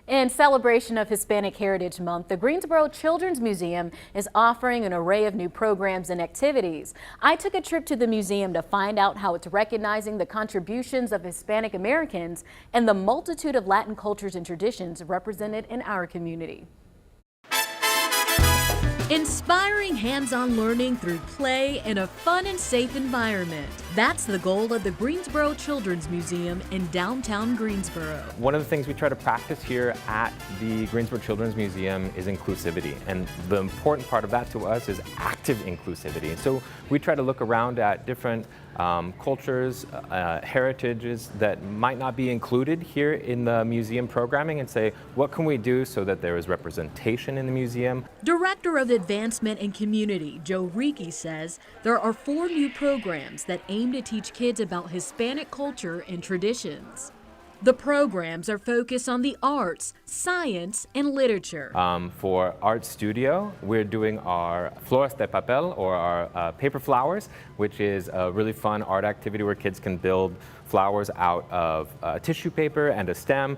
In celebration of Hispanic Heritage Month, the Greensboro Children's Museum is offering an array of new programs and activities. I took a trip to the museum to find out how it's recognizing the contributions of Hispanic Americans and the multitude of Latin cultures and traditions represented in our community. Inspiring hands-on learning through play in a fun and safe environment. That's the goal of the Greensboro Children's Museum in downtown Greensboro. One of the things we try to practice here at the Greensboro Children's Museum is inclusivity. And the important part of that to us is active inclusivity. So we try to look around at different cultures, heritages that might not be included here in the museum programming and say, what can we do so that there is representation in the museum? Director of Advancement and Community, Rieke, says there are 4 new programs that aim to teach kids about Hispanic culture and traditions. The programs are focused on the arts, science, and literature. For Art Studio, we're doing our Flores de Papel, or our paper flowers, which is a really fun art activity where kids can build flowers out of tissue paper and a stem.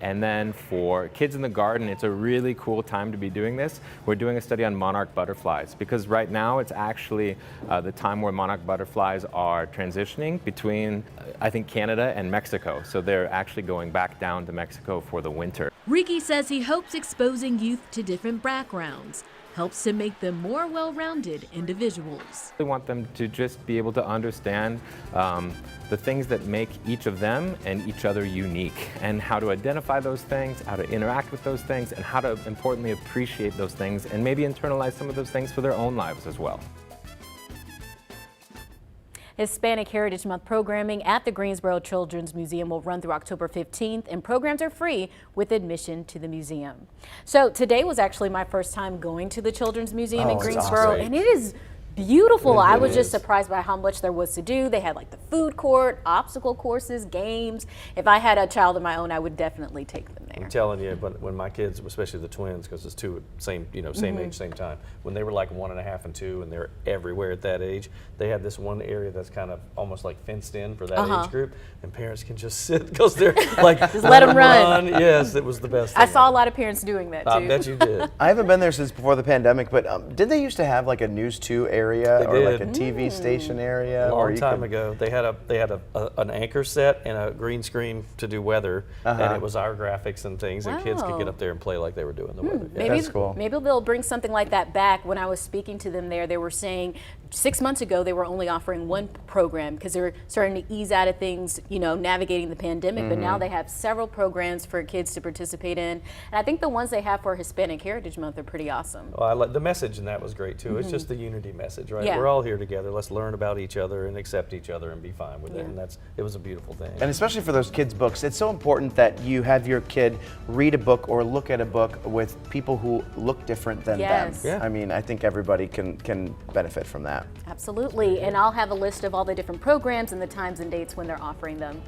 And then for Kids in the Garden, it's a really cool time to be doing this. We're doing a study on monarch butterflies because right now it's actually the time where monarch butterflies are transitioning between, I think, Canada and Mexico. So they're actually going back down to Mexico for the winter. Rieke says he hopes exposing youth to different backgrounds helps to make them more well-rounded individuals. We want them to just be able to understand the things that make each of them and each other unique, and how to identify those things, how to interact with those things, and how to importantly appreciate those things and maybe internalize some of those things for their own lives as well. Hispanic Heritage Month programming at the Greensboro Children's Museum will run through October 15th, and programs are free with admission to the museum. So today was actually my first time going to the Children's Museum in Greensboro, and it is beautiful. I was just surprised by how much there was to do. They had like the food court, obstacle courses, games. If I had a child of my own, I would definitely take them there. I'm telling you, but when my kids, especially the twins, because it's two same age, same time, when they were like 1.5 and 2, and they're everywhere at that age, they had this one area that's kind of almost like fenced in for that age group, and parents can just sit because they're like, just let them run. Yes, it was the best thing. I saw a lot of parents doing that too. I bet you did. I haven't been there since before the pandemic, but did they used to have like a News 2 area or like a TV station area? A long time ago, they had an anchor set and a green screen to do weather, and it was our graphics and things, and kids could get up there and play like they were doing the weather. Yeah. Maybe, that's cool. Maybe they'll bring something like that back. When I was speaking to them there, they were saying 6 months ago they were only offering one program because they were starting to ease out of things, navigating the pandemic, but now they have several programs for kids to participate in. And I think the ones they have for Hispanic Heritage Month are pretty awesome. Well, I like the message in that was great too. It's just the unity message, right? Yeah. We're all here together. Let's learn about each other and accept each other and be fine with it. And it was a beautiful thing. And especially for those kids' books, it's so important that you have your kid read a book or look at a book with people who look different than them. Yeah. I mean, I think everybody can benefit from that. Absolutely. And I'll have a list of all the different programs and the times and dates when they're offering them.